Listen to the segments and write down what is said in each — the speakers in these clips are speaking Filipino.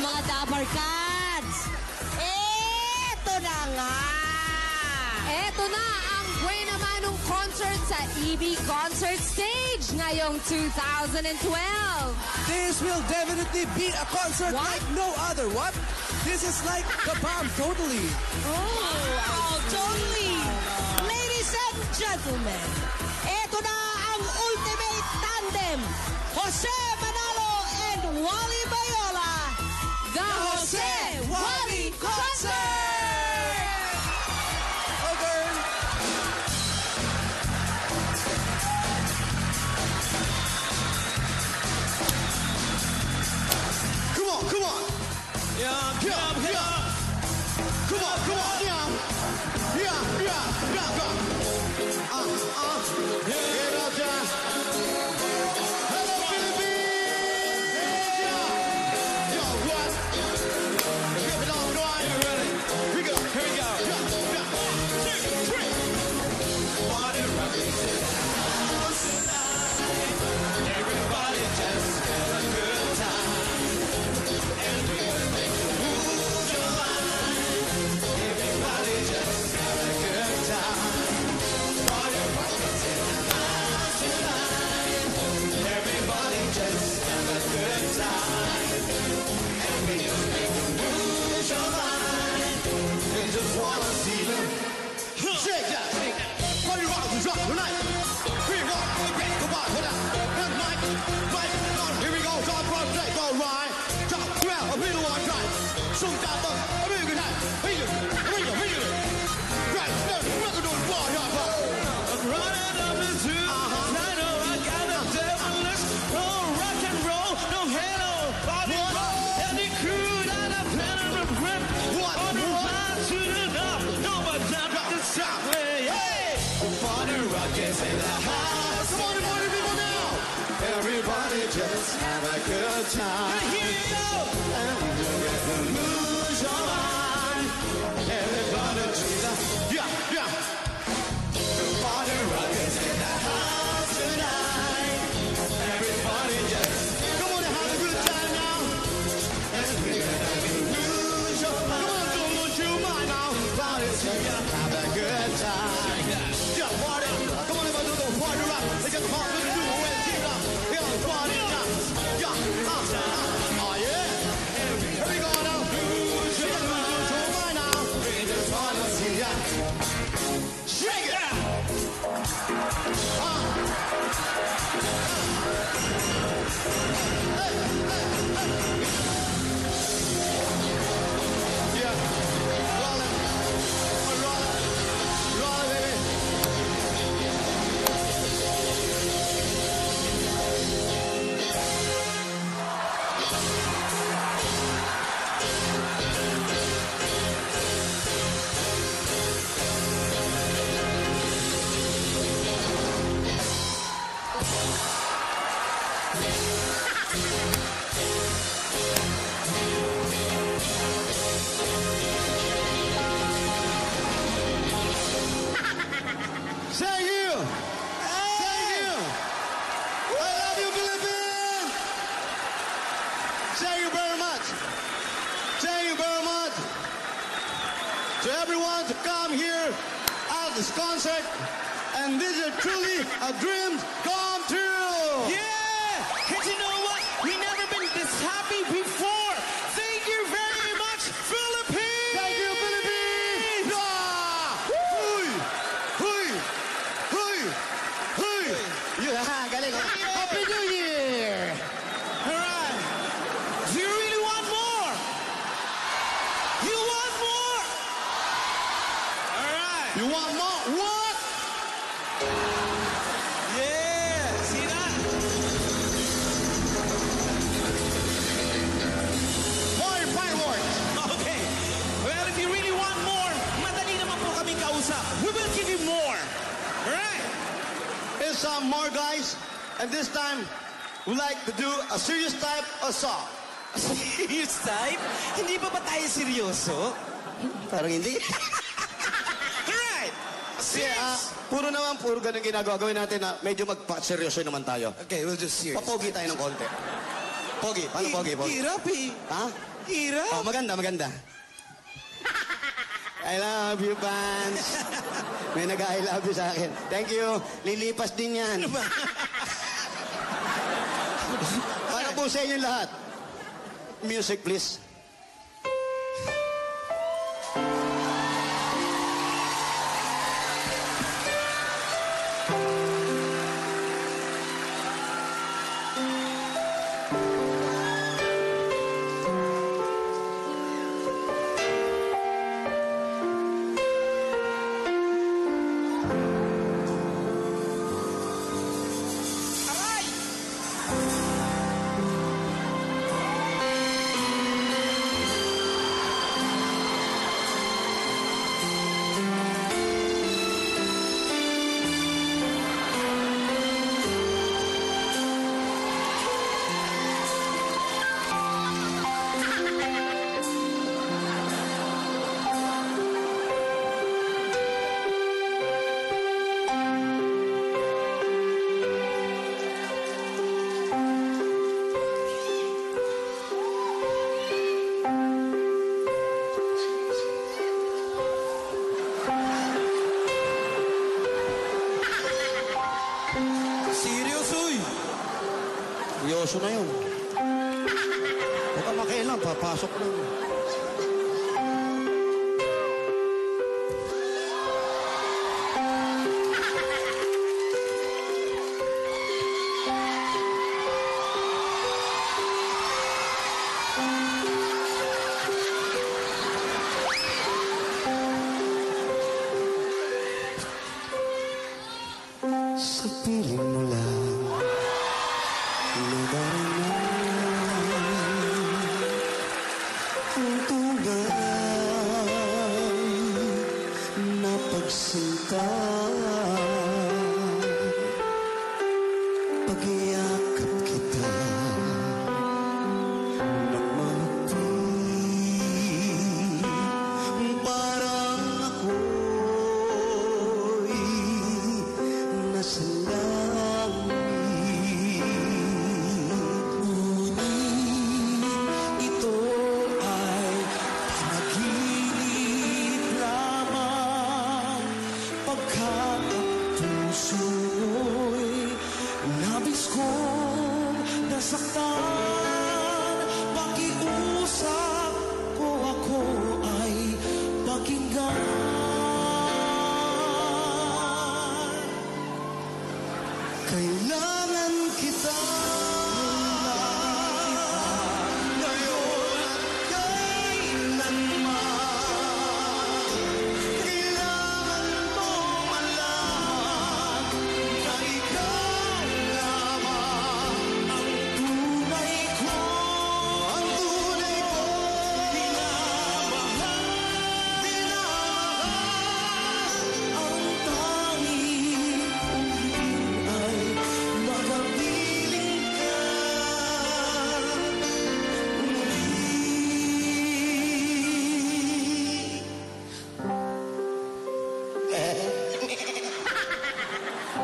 mga Dapper Cats! Eto na nga! Eto na ang Buena Manong concert sa EB Concert Stage ngayong 2012. This will definitely be a concert What? like no other. What? This is like the bomb, totally. Oh, totally! Ladies and gentlemen, eto na ang ultimate tandem, Jose Manalo and Wally Bayola, The Jose Wally Concert! Okay. Come on, come on. Yeah, Yeah, yeah. Come on, come on. Yeah. Yeah, yeah, yeah, yeah. Get up there. Hello, Philippines. Yeah. Yo, what? Give it on, go on. You ready? Here we go. Here we go. Yeah, yeah. 1, 2, 3. Party rock is in the house tonight. Everybody just have a good time. And we're gonna make you move your line. Everybody just have a good time. Party rock is in the house tonight. Everybody just have a good time. And we're gonna make you move your line. We just wanna see you shake that. Party rock is rock tonight. We rock, we break, come on, hold on. And Mike, here we go. Top front, play, go right. Top, grab, a middle one, right. Shoot that up, a big good night. Hey, you, right, no, we're gonna do it for you. I'm running up the two. I know I got a devilish. No rock and roll, no halo. Body rock, and the crew that I pen and a grip. What? On the line to the top. No, but down at the top. Hey, party rock is in the house. Come on, party people now. Everybody just have a good time. Here you go. And you're gonna lose your mind. Everybody just, yeah, yeah. The party rock is in the house tonight. Everybody just, come on and have a good time now. And we're gonna lose your mind. Come on, don't lose your mind now. Party, have a good time. Yeah, party. Come on, everybody do the party rock. They just pop with the new and keep it up. Yeah, party rock. Yeah, oh yeah. Here we go now. Lose your mind now. We just wanna see ya. Shake it. Yeah. Rollin'. Rollin', baby. Thank you. Thank you. I love you, Philippines. Thank you very much. Thank you very much to everyone to come here at this concert. And this is truly a dream come true. Yeah! And you know what? We never been this happy before. Thank you very much, Philippines! Thank you, Philippines. Yeah. Huy. Huy. Huy. Huy. Yeah, galing. Happy New Year. All right. Do you really want more? You want more? All right. You want more? What? Yeah. See that? More fireworks. Okay. Well, if you really want more, madali naman po kaming kausap. We will give you more. All right. Here's some more, guys. And this time, we like to do a serious type of song. Serious type? Hindi pa ba tayo seryoso? Parang hindi. Alright! Serious! Puro ganun ginagawa. Gawin natin na medyo magpa-seryoso naman tayo. Okay, we'll just serious. Papogi tayo ng konti. Pogi, paano pogi? Pogi. Hirap eh. Ha? Hirap. Oh, maganda, maganda. I love you, fans. May nag-I love you sa akin. Thank you. Lilipas din yan. Para po sa inyo lahat. Music, please. Seryoso na yun. Huwag ka makialam, papasok lang. Sa piling mo lang ang tunay na pagsinta, pag-iakap kita ng mahigpit, parang ako'y nasa nabis kong nasaktan, pakiusap ko ako ay pakinggan. Kailangan kita ngayon at kailanman. Kailangan mo malaman na ikaw lamang ang tunay ko, minamahal, ang tanging ulitin ay makapiling ka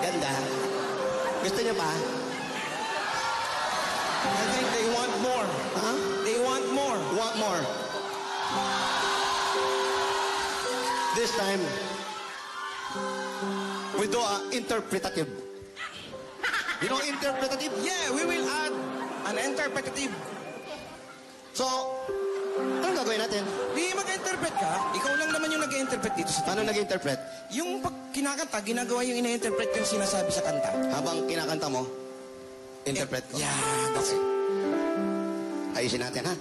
Ganda. Gusto niyo pa? I think they want more. Huh? They want more. Want more? This time, we do a interpretative. You know interpretative? Yeah, we will add an interpretative. So, anong gagawin natin? Di mag-interpret ka. Ikaw lang naman yung nag-interpret dito sa Paano nag-interpret? Yung pag kinakanta, ginagawa yung ina-interpret yung sinasabi sa kanta. Habang kinakanta mo, interpret ko. Yeah, that's it. Ayusin natin, ha?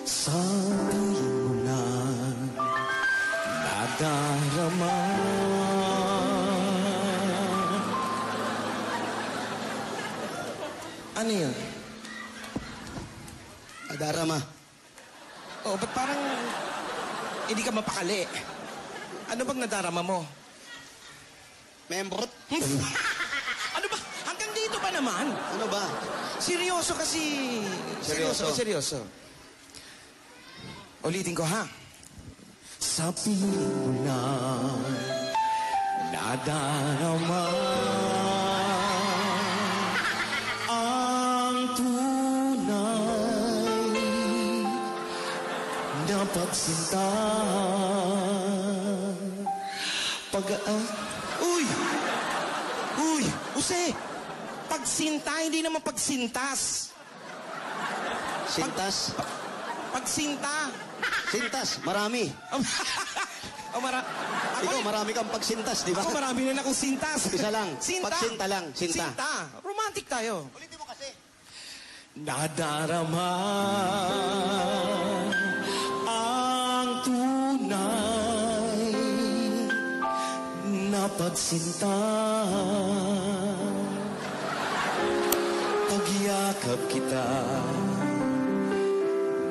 Sabihin mo na nadarama. Ano yun? Nadarama. Oh, ba't parang hindi ka mapakali? Ano bang nadarama mo? Membrot? Ano ba? Hanggang dito ba naman? Ano ba? Seryoso kasi. Seryoso. Ulitin ko, ha? Sa piling mo lang nadarama ang tunay na pagsinta. Uy! Use! Pagsinta, hindi naman pagsintas. Sintas? Pagsinta. Sintas, marami. Ikaw, marami kang pagsintas, di ba? Ako marami na akong sintas. Isa lang. Sinta. Pagsinta lang. Sinta. Romantic tayo. Ulitin mo kasi. Nadarama ang tunay na pagsinta. Pagyakap kita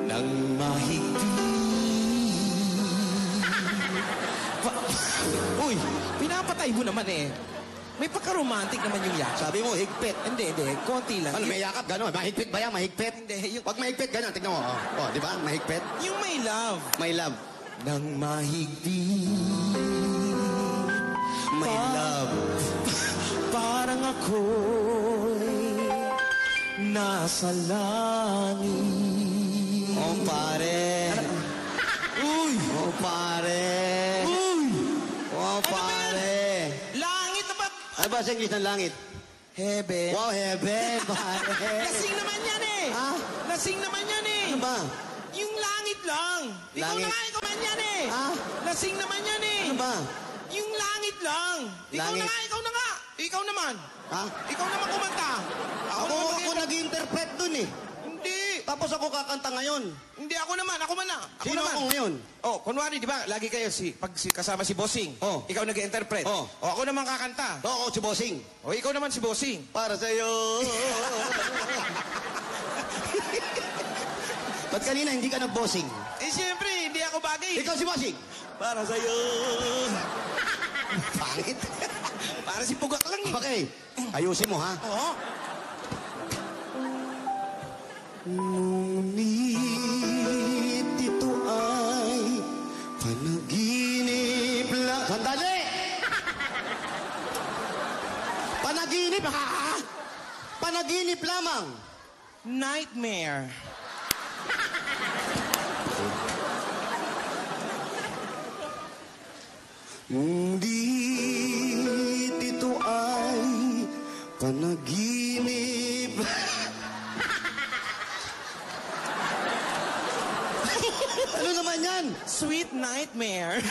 ng mahigpit. Uy, pinapatay mo naman eh. May pagka-romantic naman yung yakap. Sabi mo, higpit. Hindi. Konti lang. Ano, may yakap, gano'n? Mahigpit ba yan? Mahigpit? Hindi. Pag mahigpit, gano'n. Tignan mo. Oh, di ba? Mahigpit. Yung may love. May love. Nang mahigpit. May love. Parang ako'y nasa langit. Oh, pare. Uy! Oh, pare. Uy! Oh, pare. Langit na ba? Ano ba sa English ng langit? Heaven. Wow, heaven, pare. Lasing naman yan eh. Ha? Lasing naman yan eh. Ano ba? Yung langit lang. Ikaw Langit. na nga, ikaw man yan eh. Ha? Lasing naman yan eh. Ano ba? Yung langit lang. Ikaw Langit. na nga, ikaw na nga. Ikaw naman. Ha? Ikaw naman kumanta. Ako nag-interpret dun eh. Hindi. Tapos ako kakanta ngayon. Hindi, ako naman. Ako man na. Sino ako ngayon? Oh, kunwari, di ba, lagi kayo kasama si Bossing. Oh. Ikaw nag-interpret. Oh. O, ako naman kakanta. Oo, si Bossing. O, ikaw naman si Bossing. Para sa'yo. Ba't kanina hindi ka nag-bossing? Eh, siyempre, hindi ako bagay. Ikaw si Bossing. Para sa'yo. Pangit. Para si Pugak lang eh. Okay, ayusin mo ha. Oo. Ngunit ito ay panaginip lang. Sandali! Panaginip, ha? Panaginip lamang. Nightmare. Ngunit ito ay panaginip. Ano naman yan? Sweet nightmare.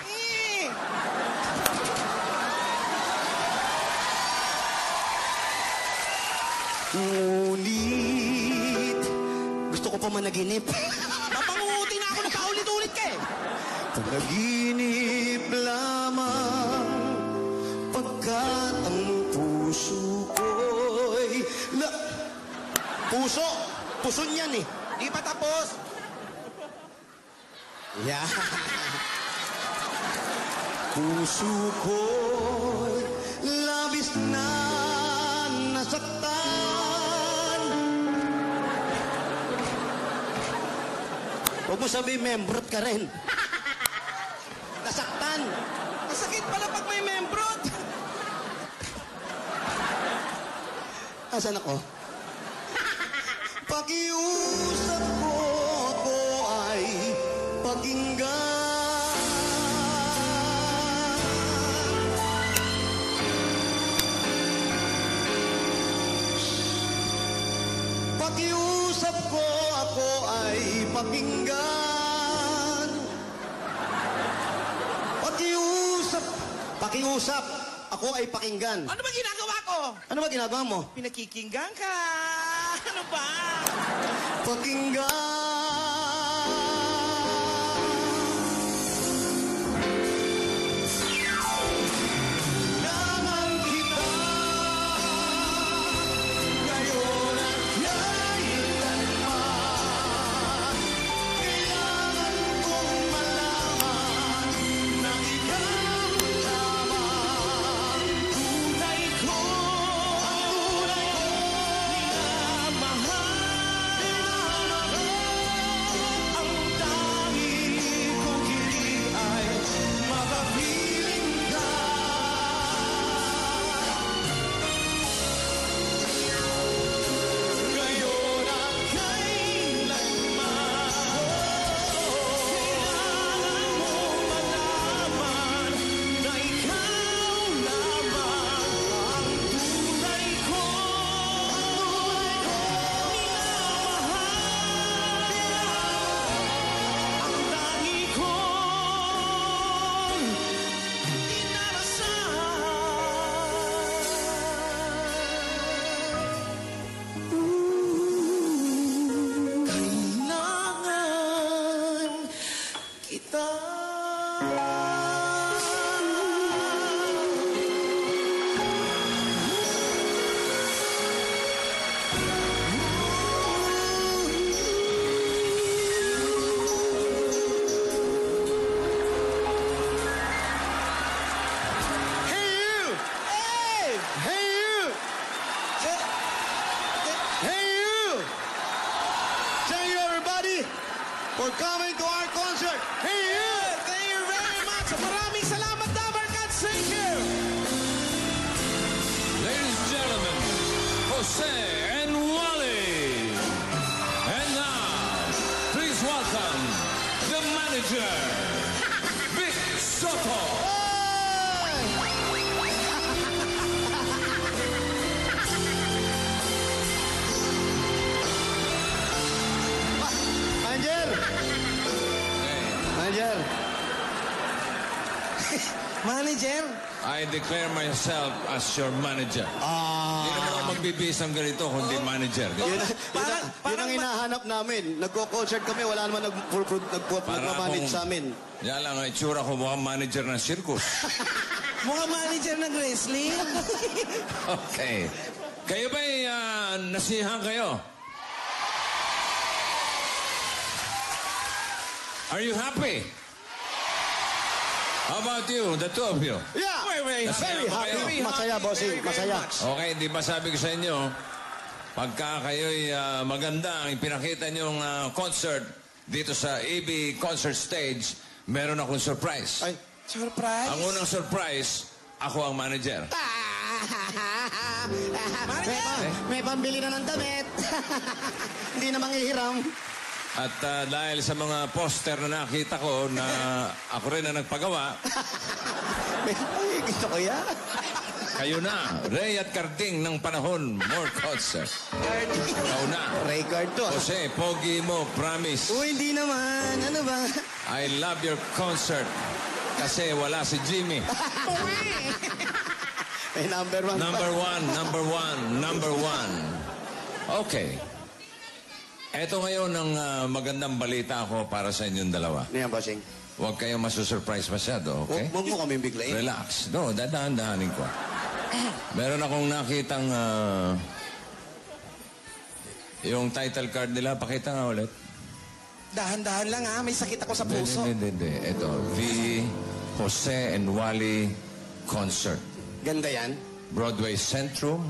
Eh. Ngunit gusto ko pa managinip. Mapangunguti na ako na paulit-ulit ka eh. Panaginip lamang pagkat ang puso ko'y Puso! Puso niyan eh. Di pa tapos. Yeah. Puso ko'y labis na nasaktan. Huwag mo sabihin, membrot ka rin. Nasaktan. Masakit pala pag may membrot. Asan ako? Pakiusap ko ako ay pakinggan. Pakiusap ko ako ay pakinggan. Pakiusap ako ay pakinggan. Ano ba ginagawa ko? Ano ba ginagawa mo? Pinakikinggan ka. Ano ba? Pakinggan. Naman kita ngayon at kailanman. manager, Vic Soto. Manager! Manager! Manager? I declare myself as your manager. Hindi naman ako magbibisang ganito kundi manager. Yun, Parang- yun parang ang hinahanap namin. Nagko-concert kami, wala naman nagmamanage sa amin. Yan lang ang itsura ko, mukhang manager ng circus. Mukhang manager ng wrestling. Okay. Kayo ba'y nasihan kayo? Are you happy? How about you, the two of you? Yeah! Very Very happy. Masaya, bossing. Masaya. Okay, di ba sabi ko sa inyo, pagka kayo'y maganda, ang ipinakita niyong concert dito sa AB Concert Stage, meron akong surprise. Ay, Surprise. Ang unang surprise, ako ang manager. may pambili na ng damit. Hindi na manghihiram. At dahil sa mga poster na nakita ko na ako rin ang nagpagawa, Gusto ko yan. kayo na, Ray at Carding ng panahon, more concert. Ikaw na. Record to. Jose, pogi mo, promise. Hindi naman. Ano ba? I love your concert. Kasi wala si Jimmy. May number one. Number one, number one, number one. Okay. Eto ngayon ang magandang balita ako para sa inyong dalawa. Ano yan, bossing? Huwag kayong masusurprise masyado, okay? Huwag mo kami biglayin. Relax. No, dadahan-dahanin ko. Meron akong nakitang yung title card nila. Pakita nga ulit. Dahan-dahan lang ha, may sakit ako sa puso. Hindi. Ito, V. Jose and Wally Concert. Ganda yan. Broadway Centrum,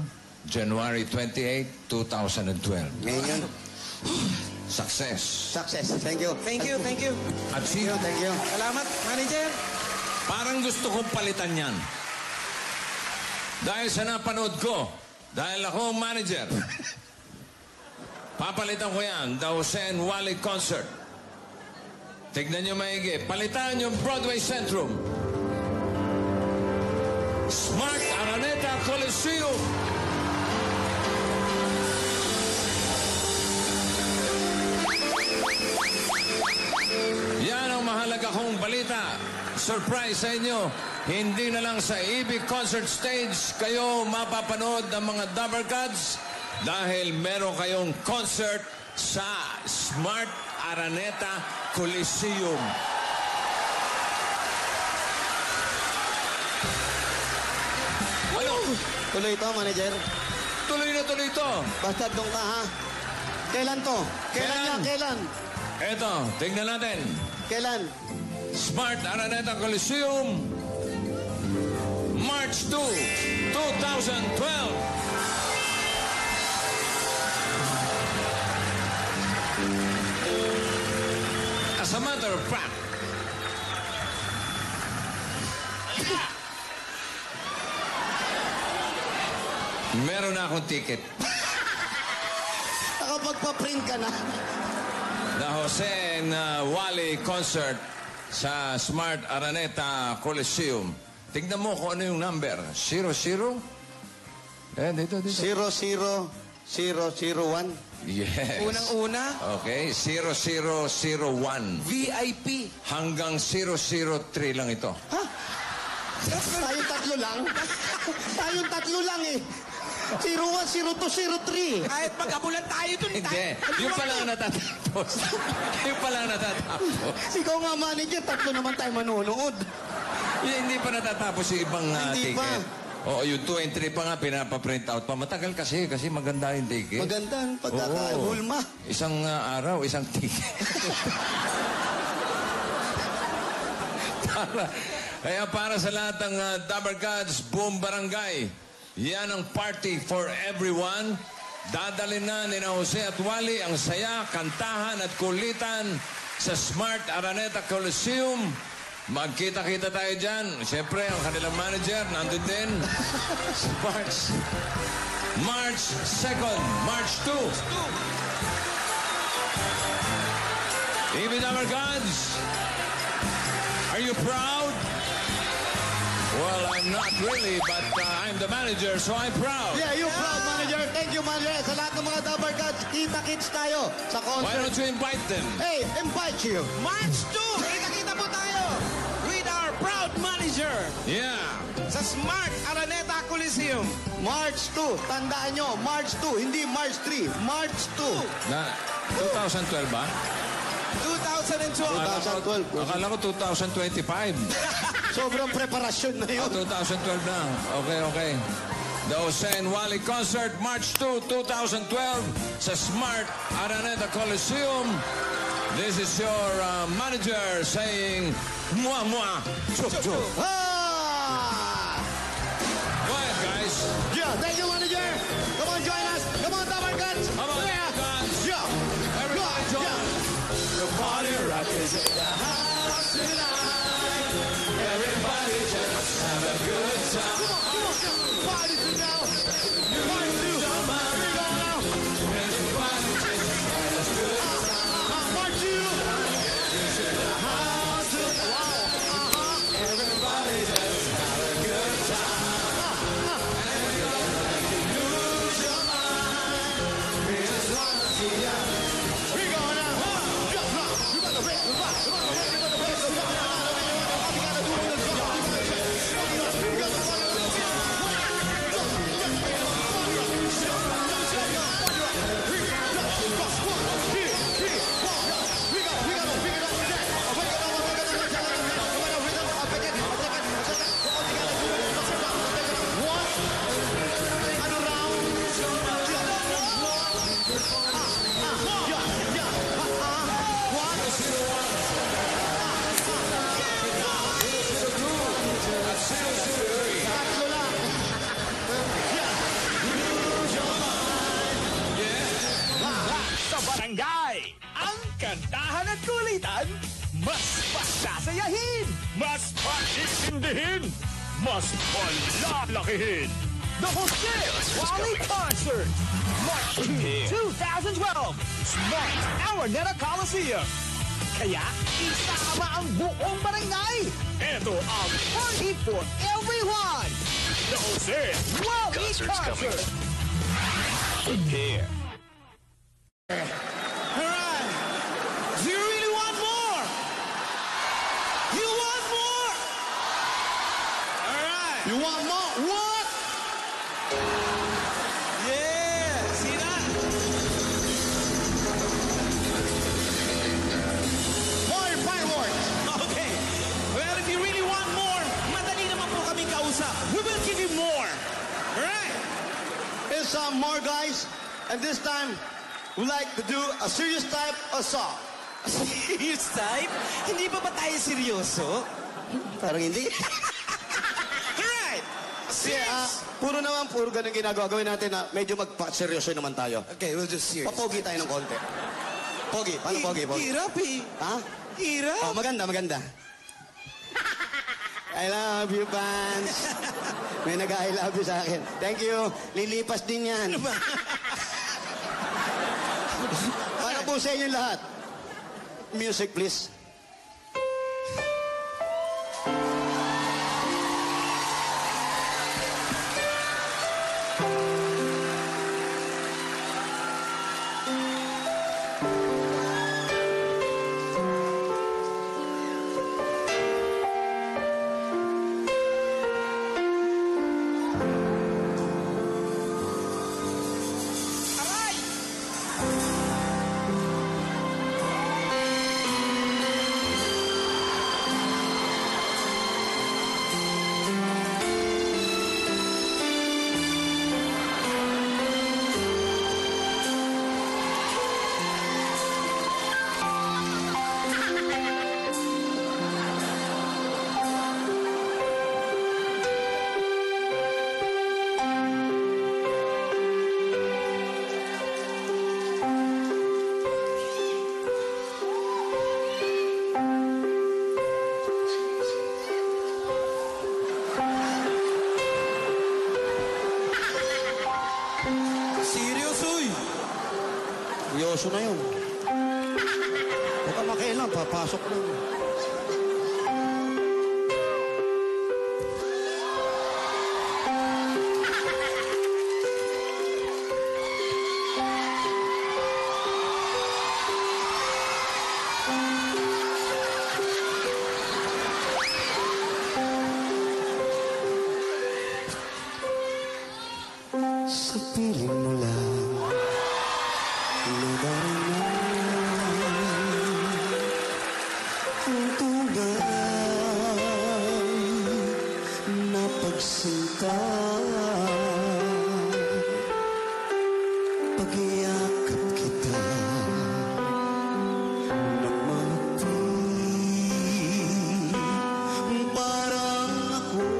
January 28, 2012. Ngayon yun. Success. Success. Thank you. Thank you. Thank you. Thank you. Salamat, manager. Parang gusto kong palitan yan. Dahil sa napanood ko, dahil ako ang manager, papalitan ko yan, the Jose and Wally Concert. Tignan nyo maigi. Palitan yung Broadway Centrum. Smart Araneta Coliseum. Yan ang mahalaga kong balita. Surprise sa inyo. Hindi na lang sa EB Concert Stage kayo mapapanood ng mga Dapper Cats dahil meron kayong concert sa Smart Araneta Coliseum. Ano? Tuloy ito, manager. Tuloy na tuloy to. Basta doon ka, ha? Kailan to? Kailan Kailan? yan? Kailan? Eto, tignan natin. Kailan? Smart Araneta Coliseum, March 2, 2012. As a matter of fact, meron na akong ticket. Nakapagpa-print ka na. The Jose and Wally concert sa Smart Araneta Coliseum. Tignan mo kung ano yung number. 00? Dito. 00001. Yes. Unang-una, Okay, 0001. VIP. Hanggang 003 lang ito. Tayong tatlo lang. Tayong tatlo lang eh. 01, 02, 03. Kahit magkabulan tayo dun. Hindi. Yung pala ang natatapos. Yung pala ang natatapos. Ikaw nga, manager, tatlo naman tayo manonood. Hindi pa natatapos yung ibang Hindi ticket. pa. Oo, yung 2 and 3 pa nga pinapaprint out pa. Matagal kasi maganda yung ticket. Maganda ang Oo. pagkakahulma. Isang araw, isang ticket. Kaya para sa lahat ng Dapper Cats, buong barangay, yan ang party for everyone. Dadalhin na ni Jose at Wally ang saya, kantahan at kulitan sa Smart Araneta Coliseum. Magkita-kita tayo dyan. Siyempre, ang kanilang manager, nandun din. March 2nd, March 2. EB Dapper Cats, Are you proud? Well, I'm not really, but I'm the manager, so I'm proud. Yeah, you proud, manager. Thank you, manager. Sa lahat ng mga Dabber Cats, kita-kits tayo sa Why concert. don't you invite them? Hey, invite you. March 2, kita-kita po tayo with our proud manager Yeah. sa Smart Araneta Coliseum. March 2. Tandaan nyo, March 2. Hindi March 3. March 2. Na, 2012 ba? 2012. 2012. Akala ko 2025. Sobrang preparasyon na yun. 2012 na. Okay. The Hussein Wali Concert, March 2, 2012 sa Smart Araneta Coliseum. This is your manager saying, Mwah, mwah, chup, chup. Ah! Go ahead, guys. Yeah, thank you, manager. Come on, join us. Come on, Dabber Cats. Come on, Yeah. guys. Yeah. Everybody join. Yeah. The party rock is in the house tonight. Everybody just have a good time. Party to now. Party to. Here we go now. Everybody just have a good time. March you. House tonight. Everybody just have a good time. And you're gonna lose your mind. We just wanna see ya. Here we go now. You got the break. You got the break. You got the break. You got the break. Sa barangay, ang kantahan at kulitan, mas pagsasayahin, mas pag-isindihin, mas palalakihin. The Jose Wally Concert, March 2, 2012, Smart Araneta Coliseum. Kaya isama ang buong barangay. Ito ang party for everyone. The Jose Wally Concert. Here. Alright. Do you really want more? You want more? Alright. You want more? What? Yeah. See that? More fireworks. Okay. Well, if you really want more, madali naman po kaming kausap. We will give you more. Alright. Here's some more, guys. And this time, we like to do a serious type of song. Serious type? Hindi ba tayo seryoso? Parang hindi. Alright. Serious. Puro ganun ginagawa. Gawin natin na medyo magpa-seryoso naman tayo. Okay, we'll just serious. Papogi tayo ng konti. Pogi. Paano pogi? Hirap eh. Ha? Hirap. Oh, maganda. I love you, fans. May nag-I love you sa akin. Thank you. Lilipas din yan. Para po sa inyo lahat. Music, please. Seryoso na yun. Huwag ka makialam, papasok na. Sa piling mo lang nadarama ang tunay na pagsinta. Pag-iakap kita ng mahigpit, parang ako'y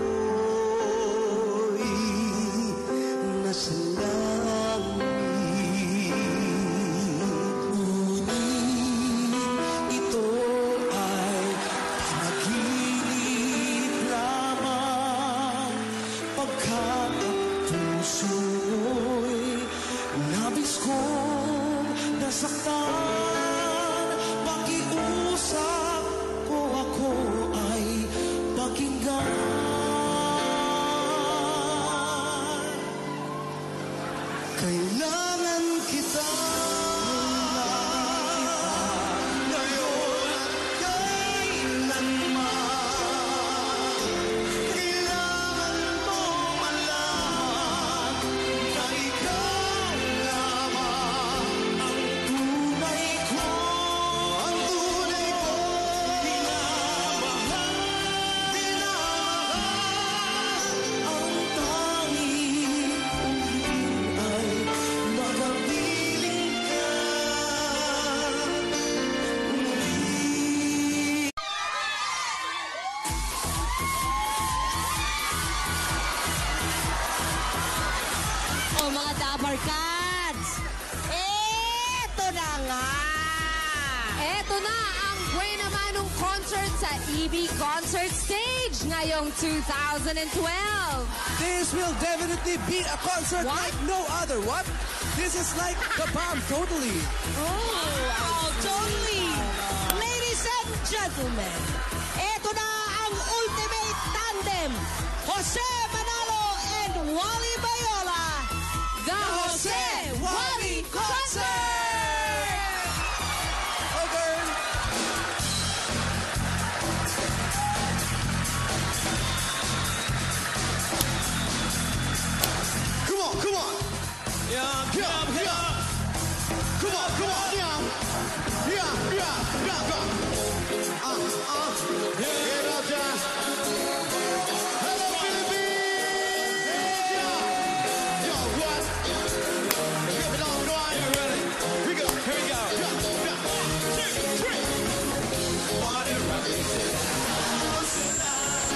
nasa langit. Ngunit ito ay panaginip lamang, pagkat ang puso'y labis kong nasaktan. Pakiusap ko ako ay pakinggan. Kailangan kita ngayon at kailanman. Kailangan mo malaman na ikaw lamang ang tunay ko. Ang tunay ko minamahal, ang tanging uriin ay makapiling ka. O mga Dabar Cats, eto na nga! Eto na ang Buena Manong Concert sa EB Concert Stage ngayong 2012. This will definitely be a concert What? like no other. What? This is like the bomb, totally. Oh, totally! Ladies and gentlemen, eto na ang ultimate tandem, Jose Manalo and Wally Bayola, The Jose Wally Concert! Okay. Come on, come on. Yeah. Come on, yeah. Go. Get up, John. Hello, Philippines. Yeah. Yo, what? Give it on, go on, you ready? Here we go. Yeah. 1, 2, 3. Party rock is in the house tonight.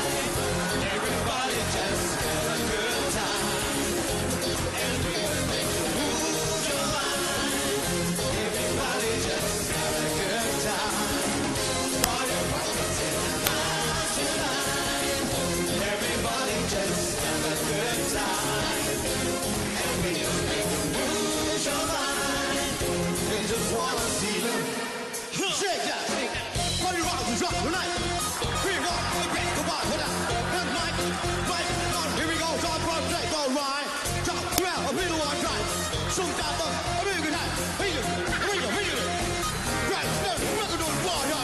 Everybody just have a good time. And we're gonna make you move your line. Everybody just have a good time. Party rock is in the house tonight. Everybody just have a good time. And we're gonna make you move your line. We just wanna see them shake that. Party rock is rock tonight. We rock, break the bar, hold on. And Mike, here we go. Drop, take, go right. Drop, grab, a middle one, right. Shoot that up, a big good night. Hey, right, no, we're gonna do the wall, yeah,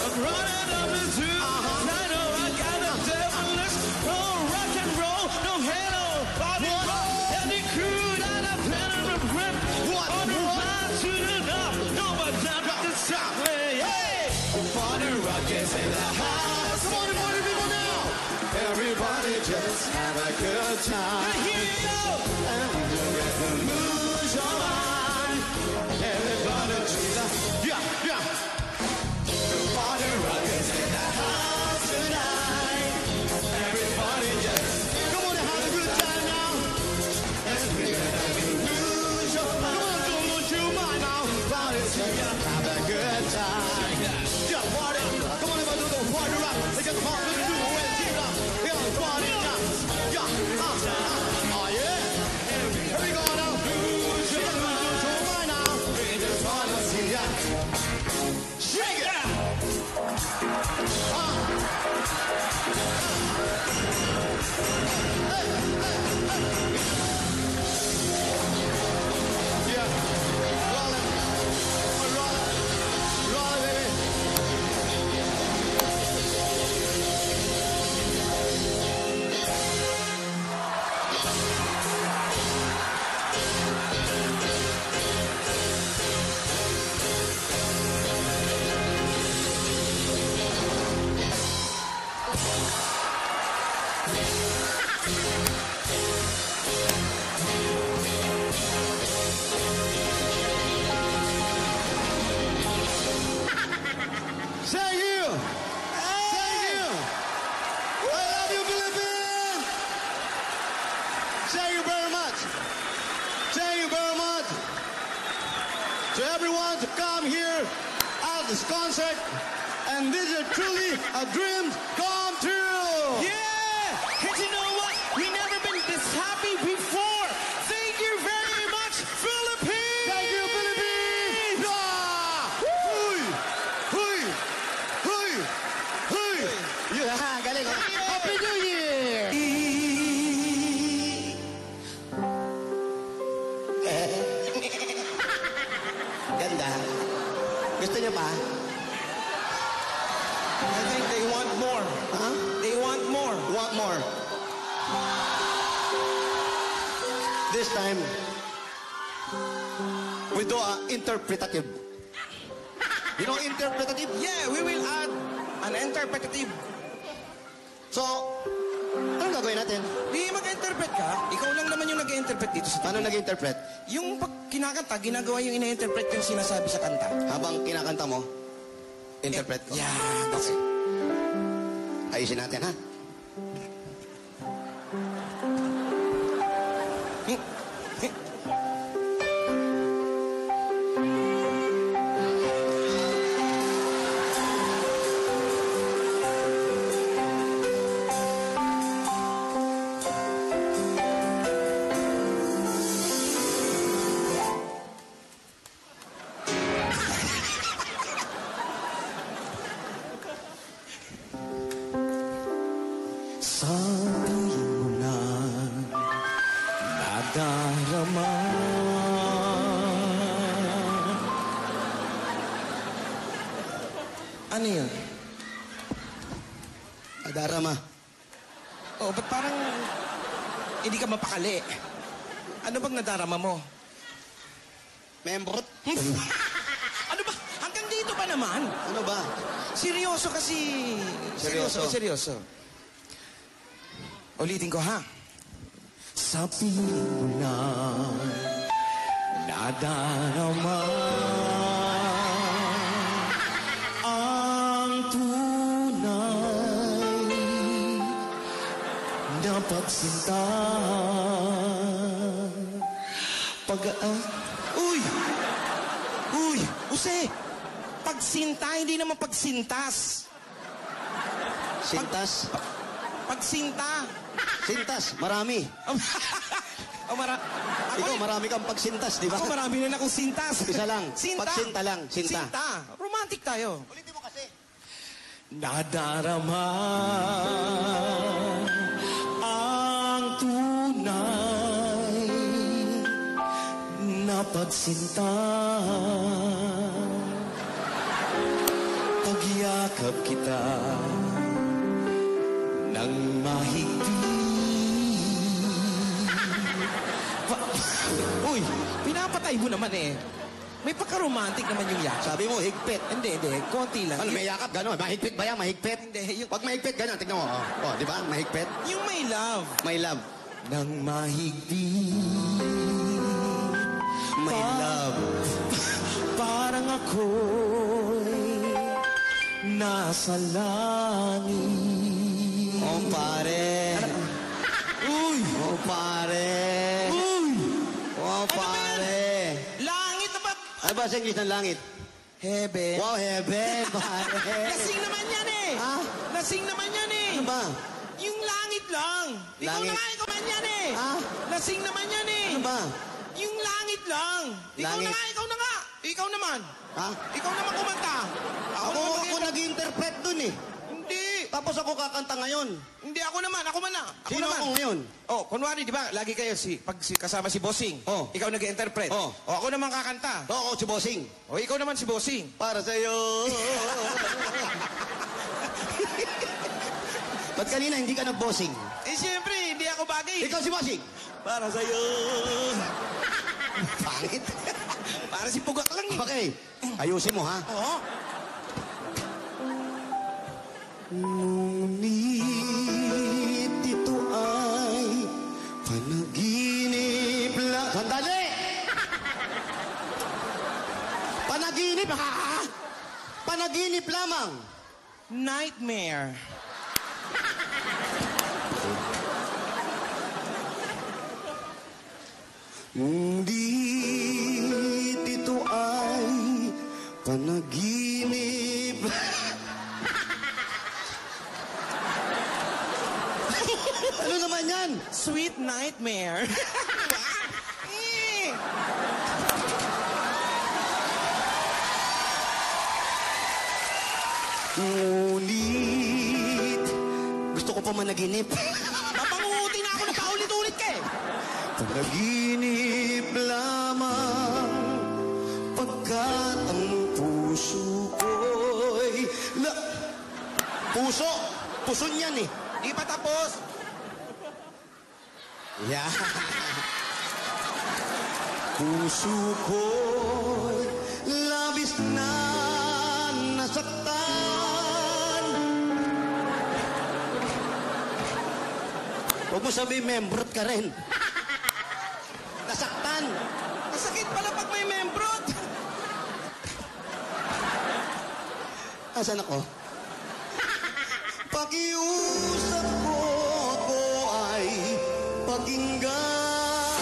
I'm running up into I know I got a devilish rock and roll, no halo, body rock, and the crew that I plan on the grip. What? On the line to the top, no but down to the top. Hey, Party rock is in the house. Come on, party people now. Everybody just have a good time. here you go. And you get to lose your mind. Everybody just, yeah. The party rock is in the house tonight. Everybody just, come on and have a good time now. And we're gonna lose your mind. Come on, don't lose your mind now. Party, have a good time. Yeah, party. Come on, everybody do the party rock. Let's get the party to do it. Keep it up. Yeah, party. Yeah. Oh, yeah. Thank you very much. Thank you very much to everyone to come here at this concert. And this is truly a dream come true. Yeah! And you know what? We never been this happy before. Thank you very much, Philippines! Thank you, Philippines! Yeah! Huy! Huy! Huy! Huy! Yeah, galing. Happy New Year! Ganda. Gusto niyo pa? I think they want more. Huh? They want more. Want more? This time, we do interpretative. You know interpretative? Yeah, we will add an interpretative. So, anong gagawin natin? Di mag-interpret ka. Ikaw lang naman yung nag-interpret dito sa Paano nag-interpret? Yung pag kinakanta, ginagawa yung ina-interpret yung sinasabi sa kanta. Habang kinakanta mo, interpret ko. Yeah, that's it. Ayusin natin, ha? Sabihin mo na nadarama. Ano yun? Nadarama. Oh, ba't parang hindi ka mapakali? Ano bang nadarama mo? Membrot? Ano ba? Hanggang dito ba naman? Ano ba? Seryoso kasi. Seryoso. Seryoso. Ulitin ko, ha? Sabihin mo na nadarama ang tunay na pagsinta. Uy! Uy! Use! Pagsinta, hindi naman pagsintas. Sintas? Pagsinta. Sintas, marami. Ikaw, marami kang pagsintas, di ba? Ako marami na akong sintas. Isa lang. Sinta. Pagsinta lang. Sinta. Sinta. Romantic tayo. Ulitin mo kasi. Nadarama ang tunay na pagsinta. Pagyakap kita ng mahigpit. Uy, pinapatay mo naman eh. May pagka-romantic naman yung yakap. Sabi mo, higpit. Hindi. Konti lang. Ano, may yakap, gano'n? Mahigpit ba yan? Mahigpit? Hindi. Pag mahigpit, gano'n. Tignan mo. Oh, di ba? Mahigpit. Yung may love. May love. Nang mahigpit. May love. Parang ako'y nasa langit. Oh, pare. Uy! Oh, pare. Uy! Oh, pare. Langit na ba? Ano ba sa English ng langit? Heaven. Wow, heaven, pare. Lasing naman yan eh. Ha? Lasing naman yan eh. Ano ba? Yung langit lang. Ikaw Langit. na nga, ikaw man yan eh. Ha? Lasing naman yan eh. Ano ba? Yung langit lang. Ikaw Langit. na nga, ikaw na nga. Ikaw naman. Ha? Ikaw naman kumanta. Ako naman nag-interpret dun eh. Hindi. Tapos ako kakanta ngayon. Hindi, ako naman. Ako man na. Sino ako ngayon? Oh, kunwari, di ba, lagi kayo kasama si Bossing. Oh. Ikaw nag-interpret. Oh. O, ako naman kakanta. Oo, ako si Bossing. O, ikaw naman si Bossing. Para sa'yo. Ba't kanina hindi ka nag-bossing? Eh, siyempre, hindi ako bagay. Ikaw si Bossing. Para sa'yo. Pangit. Para si Pugak lang eh. Okay, ayusin mo ha. Oo. Ngunit ito ay panaginip lang. Sandali! Panaginip, ha? Panaginip lamang. Nightmare. Ngunit ito ay panaginip. Ano naman yan? Sweet nightmare. Ngunit gusto ko pa managinip. Mapangunguti na ako na paulit-ulit ka eh. Panaginip lamang pagkat ang puso ko'y Puso! Puso niyan eh. Di pa tapos. Yeah. Puso ko'y labis na nasaktan. Huwag mo sabihin, membrot ka rin. Nasaktan. Masakit pala pag may membrot. Asan ako? Pakiusap ko ako ay pakinggan.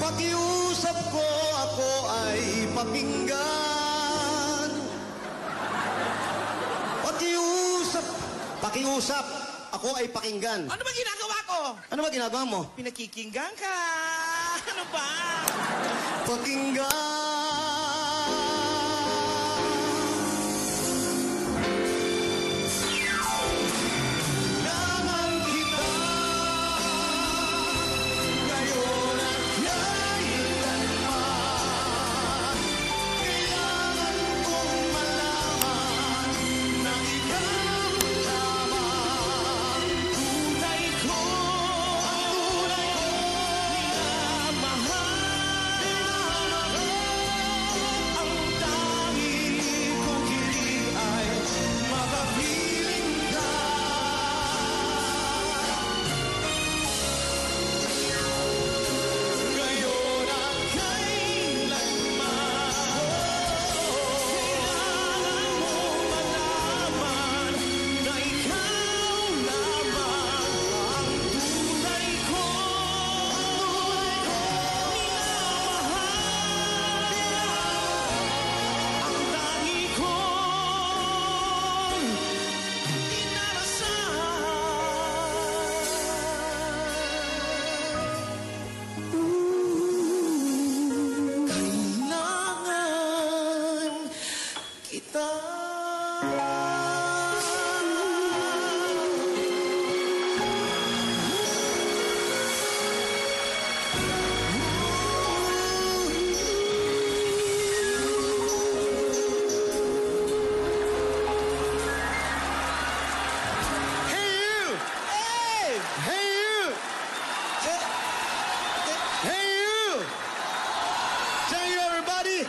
Pakiusap ko ako ay pakinggan. Pakiusap ako ay pakinggan. Ano ba ginagawa ko? Ano ba ginagawa mo? Pinakikinggan ka. Ano ba? Pakinggan. Lamang kita ngayon at kailanman. Kailangan kong malaman na ikaw lamang. Tunay ko, ang tunay ko, ang dami kong hiling ay makapiling ka. Ngayon at kailanman, kailangan mo malaman na ikaw lamang ang tunay ko, ang dami kong kailangan kita. Hey you! Hey! Hey you! Hey you! Thank you everybody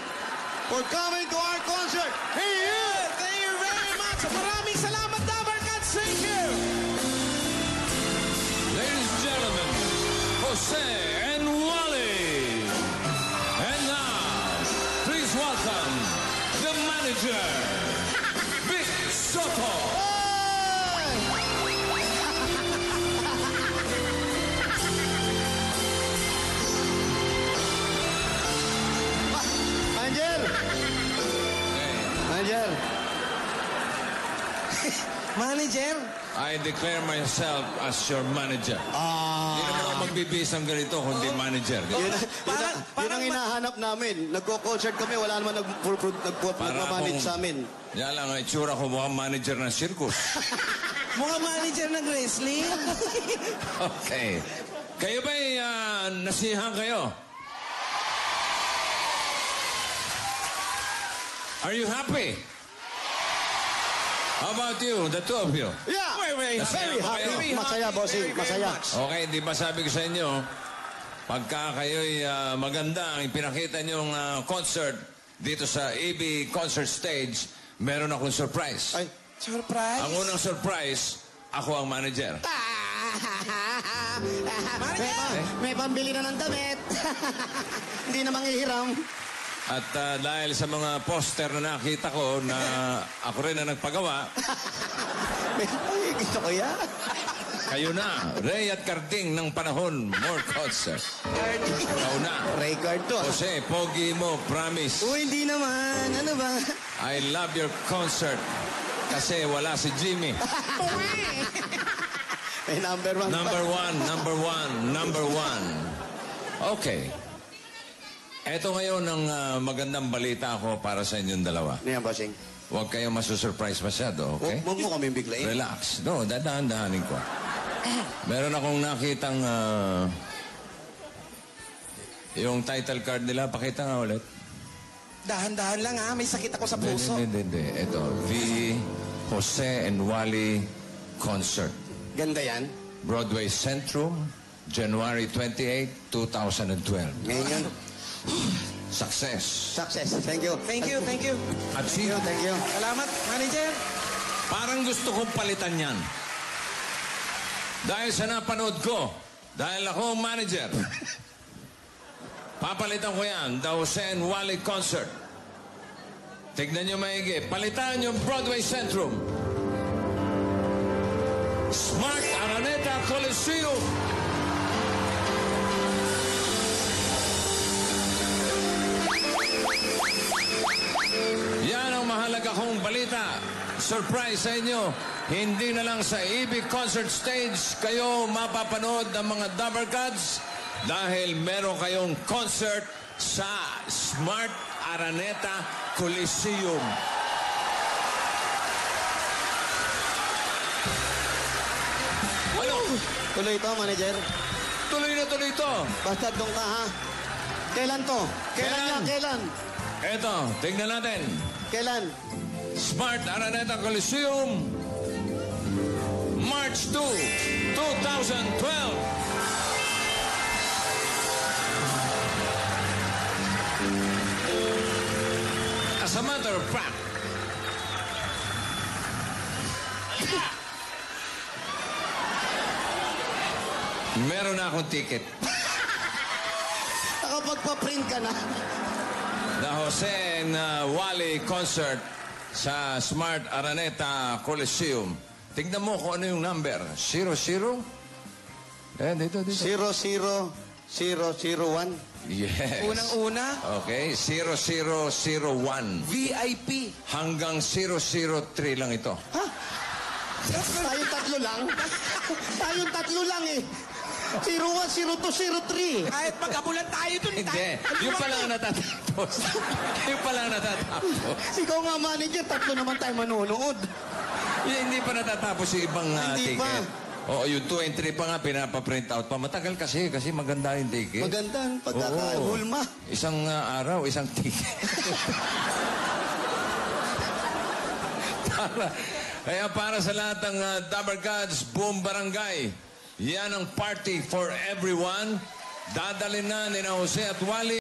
for coming to our concert. Hey you! Thank you very much. Maraming salamat, Dabarkats. Thank you. Ladies and gentlemen, Jose and Wally. And now, please welcome the manager, Vic Soto. Angel! Angel! Manager. I declare myself as your manager. Hindi naman ako magbibisang ganito kundi manager. Yun ang hinahanap namin. Nagko-concert kami, wala naman nagmamanage sa amin. Yan lang ang itsura ko, mukhang manager ng circus. Mukhang manager ng wrestling. Okay. Kayo ba'y nasihan kayo? Are you happy? How about you, the two of you? Yeah! Very Very happy. Masaya, bossing. Masaya. Okay, di ba sabi ko sa inyo, pagka kayo'y maganda ang ipinakita niyong concert dito sa AB Concert Stage, meron akong surprise. Ay, Surprise. Ang unang surprise, ako ang manager. may pambili na ng damit. Hindi na manghihiram. At dahil sa mga poster na nakita ko na ako rin na nagpagawa, Ay, gusto ko yan. kayo na, Ray at Carding ng panahon, more concert. Ikaw na. Record to. Jose, pogi mo, promise. Uy, hindi naman. Ano ba? I love your concert. Kasi wala si Jimmy. May number one. Number one. Okay. Eto ngayon ang magandang balita ko para sa inyong dalawa. Ano yan, bossing? Huwag kayong masusurprise masyado, okay? Huwag mo kami biglayin. Relax. No, dadahan-dahanin ko. Meron akong nakitang yung title card nila. Pakita nga ulit. Dahan-dahan lang ha, may sakit ako sa puso. Hindi. Ito, V. Jose and Wally Concert. Ganda yan. Broadway Centrum, January 28, 2012. Ngayon yun. Success. Success. Thank you. Thank you. Achieve. Thank you. Salamat, manager. Parang gusto kong palitan yan. Dahil sa napanood ko, dahil ako ang manager, papalitan ko yan, the Jose and Wally Concert. Tignan nyo maigi. Palitan yung Broadway Centrum. Smart Araneta Coliseum. Yan ang mahalaga kong balita. Surprise sa inyo. Hindi na lang sa EB Concert Stage kayo mapapanood ng mga Dabber Gods dahil meron kayong concert sa Smart Araneta Coliseum. Ano? Tuloy ito, manager. Tuloy na tuloy ito. Basta doon ka, ha? Kailan to? Kailan? Eto, tingnan natin. Kailan? Smart Araneta Coliseum, March 2, 2012. As a matter of fact, meron na akong ticket. Nakapagpa-print ka na. The Jose and Wally Concert sa Smart Araneta Coliseum. Tignan mo kung ano yung number. 00? Dito. 00001. Yes. Unang-una, Okay, 0001. VIP. Hanggang 003 lang ito. Ha? Tayong tatlo lang eh. 01, 02, 03. Kahit magkabulan tayo dun. Hindi. Yung pala ang natatapos. Yung pala ang natatapos. Ikaw nga, manager, tatlo naman tayo manonood. Hindi pa natatapos yung ibang Hindi ticket. pa. Oo, yung 2 and 3 pa nga pinapaprint out pa. Matagal kasi maganda yung ticket. Maganda ang pagkakahulma. Isang araw, isang ticket. Kaya para sa lahat ng Dabber Gods, buong barangay, yan ang party for everyone. Dadalhin na ni Jose at Wally.